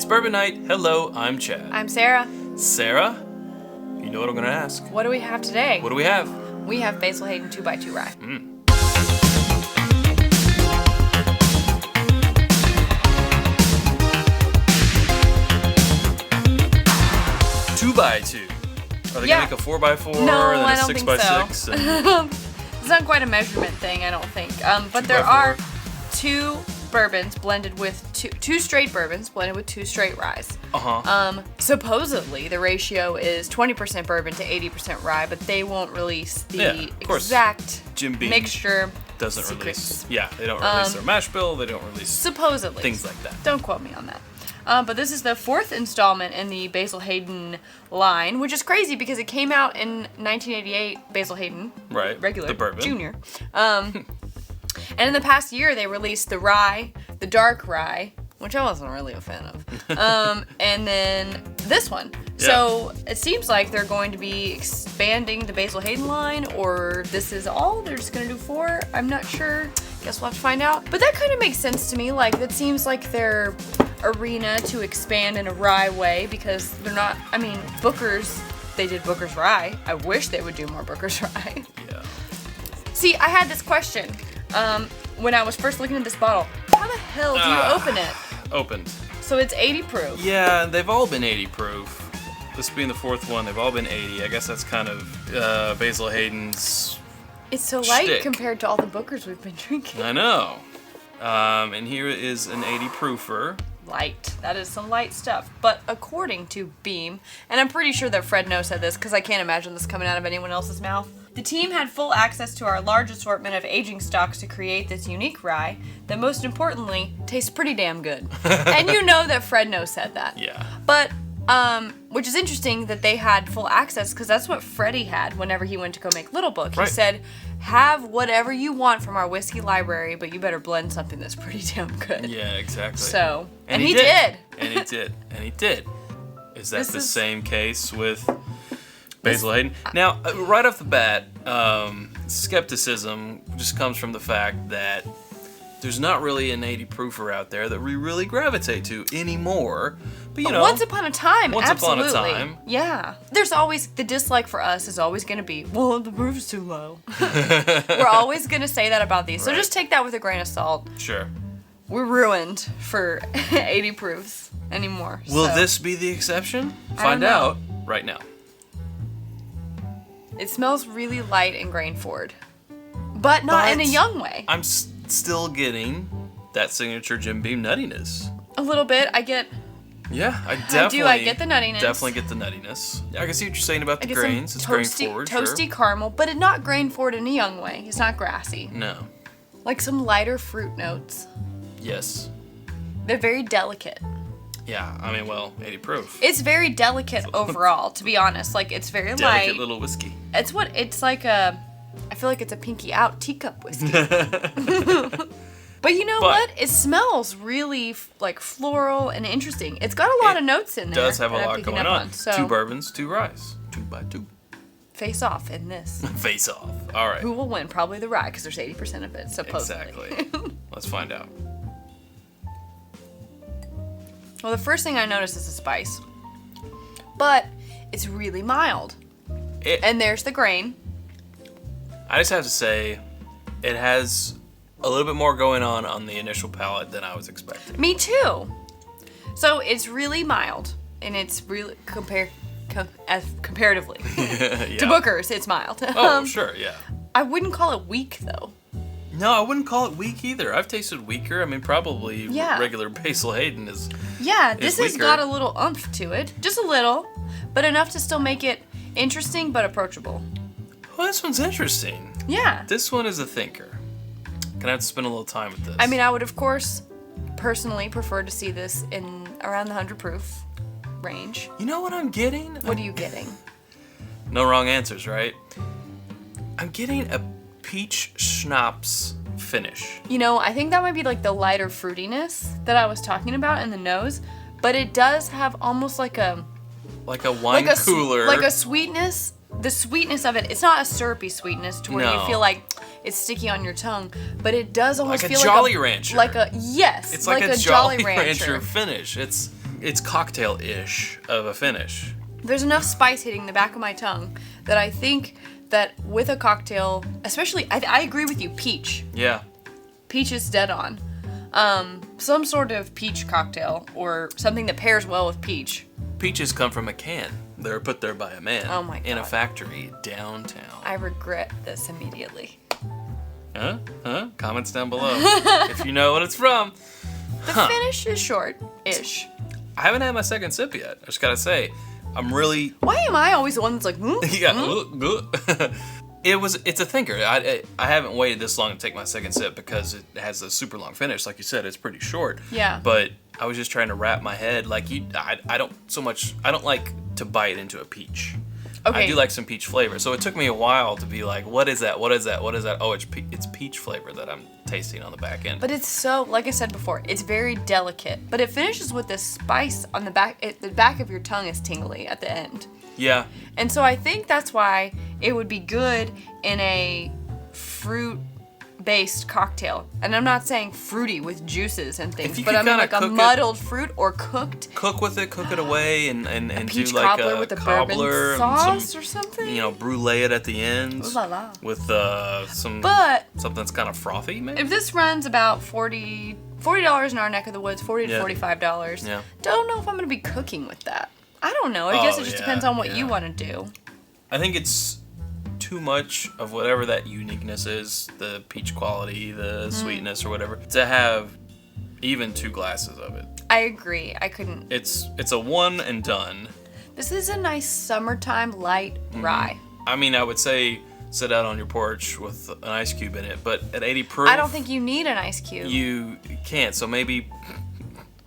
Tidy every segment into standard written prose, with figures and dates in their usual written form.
Bourbon Night. Hello, I'm Chad. I'm Sarah. Sarah, you know what I'm going to ask. What do we have today? What do we have? We have Basil Hayden Two Rye. Two by two. Are they going to make a 4x4 no, and then I a don't 6x6? think so. It's not quite a measurement thing, I don't think. But there are two bourbons blended with two straight bourbons blended with two straight ryes. Supposedly the ratio is 20% bourbon to 80% rye, but they won't release the exact mixture. Doesn't secrets. release. Yeah, they don't release their mash bill. They don't release supposedly things like that. Don't quote me on that. But this is the fourth installment in the Basil Hayden line, which is crazy because it came out in 1988. Basil Hayden, right? Regular, the bourbon, junior. And in the past year, they released the rye, the dark rye, which I wasn't really a fan of, and then this one. Yeah. So it seems like they're going to be expanding the Basil Hayden line, or this is all they're just going to do four. I'm not sure. Guess we'll have to find out. But that kind of makes sense to me. Like, that seems like their arena to expand in a rye way, because they're not, I mean, Booker's, they did Booker's rye. I wish they would do more Booker's rye. Yeah. See, I had this question when I was first looking at this bottle. How the hell do you open it? Opened. So it's 80 proof. Yeah, they've all been 80 proof. This being the fourth one, they've all been 80. I guess that's kind of Basil Hayden's It's so light shtick. compared to all the Bookers we've been drinking. I know. And here is an 80 proofer. Light. That is some light stuff. But according to Beam, and I'm pretty sure that Fred No said this because I can't imagine this coming out of anyone else's mouth, the team had full access to our large assortment of aging stocks to create this unique rye that most importantly tastes pretty damn good. And you know that Fred No said that. Yeah. But which is interesting that they had full access, because that's what Freddie had whenever he went to go make Little Book. He said, have whatever you want from our whiskey library, but you better blend something that's pretty damn good. Yeah, exactly. So, and he did. And he did. And he did. Is that the same case with Basil Hayden? Now, right off the bat, skepticism just comes from the fact that there's not really an 80 proofer out there that we really gravitate to anymore. But you know, once upon a time, absolutely. Upon a time. Yeah. There's always, the dislike for us is always going to be, well, the proof is too low. We're always going to say that about these. So just take that with a grain of salt. Sure. We're ruined for 80 proofs anymore. Will this be the exception? Find out right now. It smells really light and grain forward, but not in a young way. I'm still getting that signature Jim Beam nuttiness. A little bit. I get. Yeah, I definitely. I get the nuttiness. Definitely get the nuttiness. I can see what you're saying about the grains. It's grain forward. Toasty caramel, but it's not grain forward in a young way. It's not grassy. No. Like some lighter fruit notes. Yes. They're very delicate. Yeah, I mean, well, 80 proof. It's very delicate overall, to be honest. Like, it's very light. Delicate little whiskey. It's like a, I feel like it's a pinky out teacup whiskey. But you know what? It smells really like floral and interesting. It's got a lot of notes in there. It does have a lot going on. So. 2 bourbons, 2 ryes. 2 by 2. Face off in this. Face off. All right. Who will win? Probably the rye, because there's 80% of it, supposedly. Exactly. Let's find out. Well, the first thing I noticed is the spice. But it's really mild. And there's the grain. I just have to say, it has a little bit more going on the initial palate than I was expecting. Me too. So it's really mild, and it's really comparatively to Booker's, it's mild. Oh, sure, yeah. I wouldn't call it weak though. No, I wouldn't call it weak either. I've tasted weaker. I mean, probably regular Basil Hayden is. Yeah, this has got a little oomph to it, just a little, but enough to still make it interesting but approachable. Well, this one's interesting. Yeah. This one is a thinker. Gonna have to spend a little time with this. I mean, I would, of course, personally prefer to see this in around the 100 proof range. You know what I'm getting? What are you getting? No wrong answers, right? I'm getting a peach schnapps finish. You know, I think that might be like the lighter fruitiness that I was talking about in the nose, but it does have almost like a wine cooler, like a sweetness. The sweetness of it, it's not a syrupy sweetness to where you feel like it's sticky on your tongue, but it does almost feel like a Jolly Rancher. It's like a Jolly Rancher finish. it's cocktail-ish of a finish. There's enough spice hitting the back of my tongue that I think that with a cocktail, especially, I agree with you, peach. Yeah. Peach is dead on. Some sort of peach cocktail or something that pairs well with peach. Peaches come from a can. They're put there by a man. Oh my in a God. factory downtown. I regret this immediately. Huh? Comments down below if you know what it's from. The finish is short-ish. I haven't had my second sip yet. I just gotta say, I'm really Why am I always the one that's like, yeah. It's a thinker. I haven't waited this long to take my second sip because it has a super long finish. Like you said, it's pretty short. Yeah. But I was just trying to wrap my head like you. I don't like to bite into a peach. Okay. I do like some peach flavor. So it took me a while to be like, what is that? What is that? What is that? Oh, it's peach flavor that I'm tasting on the back end. But it's so, like I said before, it's very delicate. But it finishes with this spice on the back. The back of your tongue is tingly at the end. Yeah. And so I think that's why it would be good in a fruit-based cocktail. And I'm not saying fruity with juices and things, you but could I mean kinda like a cook it- muddled fruit or cooked Cook with it, cook it away, and do peach like cobbler a with a cobbler bourbon and sauce some, or something. brulee it at the ends Ooh la la. with something But that's kind of frothy, maybe. if this runs about $40 in our neck of the woods, $40 to Yeah. $45. Yeah. Don't know if I'm gonna be cooking with that. I don't know. I guess it just yeah, depends on what yeah. you want to do. I think it's too much of whatever that uniqueness is, the peach quality, the sweetness or whatever, to have even 2 glasses of it. I agree. I couldn't. It's a one and done. This is a nice summertime light rye. I mean, I would say sit out on your porch with an ice cube in it, but at 80 proof, I don't think you need an ice cube. you can't. So maybe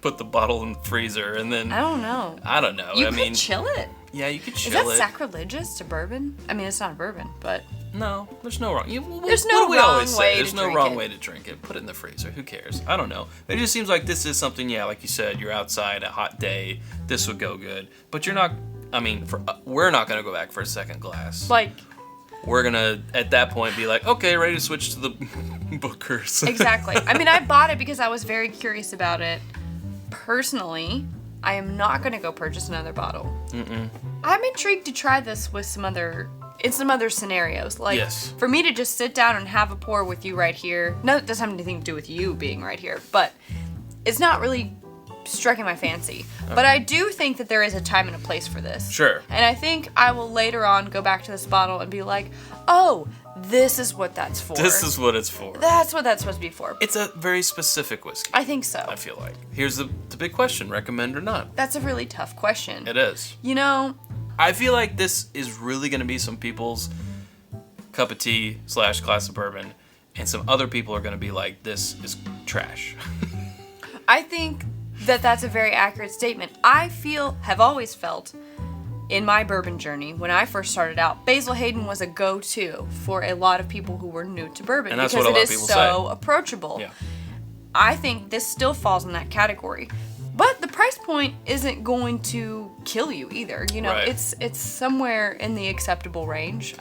put the bottle in the freezer and then I don't know. I don't know. You I could mean, chill it. yeah, you could Is chill that it. sacrilegious to bourbon? I mean, it's not a bourbon, but No, there's no wrong. There's what no do we wrong always say? way There's to no drink wrong it. way to drink it. Put it in the freezer. Who cares? I don't know. It just seems like this is something. Yeah, like you said, you're outside a hot day. This would go good. But you're not. I mean, we're not gonna go back for a second glass. like We're gonna at that point be like, okay, ready to switch to the Bookers. exactly. I mean, I bought it because I was very curious about it. Personally, I am not gonna go purchase another bottle. I'm intrigued to try this with some other scenarios. Like Yes. for me to just sit down and have a pour with you right here. No, it doesn't have anything to do with you being right here, but it's not really striking my fancy. But I do think that there is a time and a place for this. Sure. And I think I will later on go back to this bottle and be like, oh, this is what that's for. This is what it's for. That's what that's supposed to be for. It's a very specific whiskey. I think so. I feel like. Here's the big question: recommend or not? That's a really tough question. It is. You know, I feel like this is really going to be some people's cup of tea / glass of bourbon, and some other people are going to be like, this is trash. I think that that's a very accurate statement. Have always felt in my bourbon journey, when I first started out, Basil Hayden was a go-to for a lot of people who were new to bourbon And that's because what a lot it of is people so say. approachable. Yeah. I think this still falls in that category. But the price point isn't going to kill you either. You know, Right. it's somewhere in the acceptable range.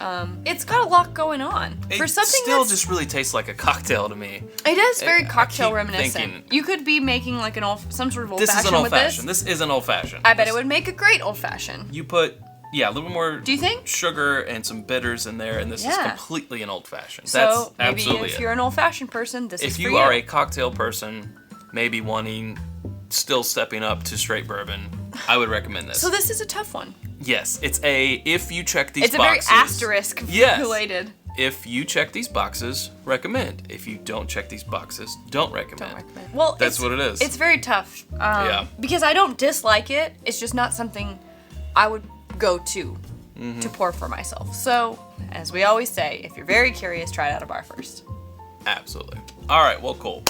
It's got a lot going on. For It something still that's, just really tastes like a cocktail to me. it is very I cocktail keep reminiscent. thinking- You could be making like some sort of old This is fashioned an with old-fashioned. this. This is an old-fashioned. I bet it This- would make a great old fashioned. You put, a little more Do you think? sugar and some bitters in there, and this is Yeah. completely an old-fashioned. So That's maybe absolutely if it. you're an old fashioned person, this is If for you are a cocktail person, maybe still stepping up to straight bourbon, I would recommend this. So this is a tough one. Yes, if you check these It's boxes. a very asterisk Yes. related. If you check these boxes, recommend. If you don't check these boxes, don't recommend. Don't recommend. Well, That's what it is. It's very tough. Yeah. Because I don't dislike it. It's just not something I would go to pour for myself. So, as we always say, if you're very curious, try it out a bar first. Absolutely. All right, well, cool.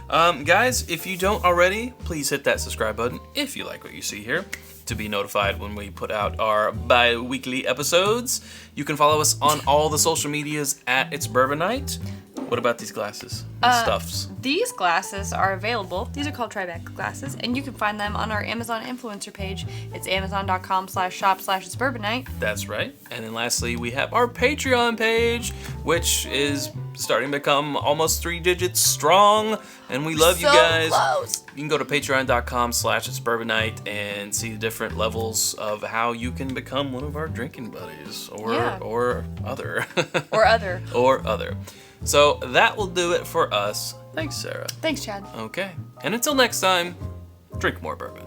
Guys, if you don't already, please hit that subscribe button if you like what you see here to be notified when we put out our bi-weekly episodes. You can follow us on all the social medias at It's Bourbon Night. What about these glasses and stuffs? These glasses are available. These are called Tribeca glasses, and you can find them on our Amazon influencer page. It's amazon.com/shop/It's Bourbon Night. That's right. And then lastly, we have our Patreon page, which is starting to become almost 3 digits strong, and we love you guys. Close. You can go to patreon.com/It's Bourbon Night and see the different levels of how you can become one of our drinking buddies, or other. Or other. So that will do it for us. Thanks, Sarah. Thanks, Chad. Okay. And until next time, drink more bourbon.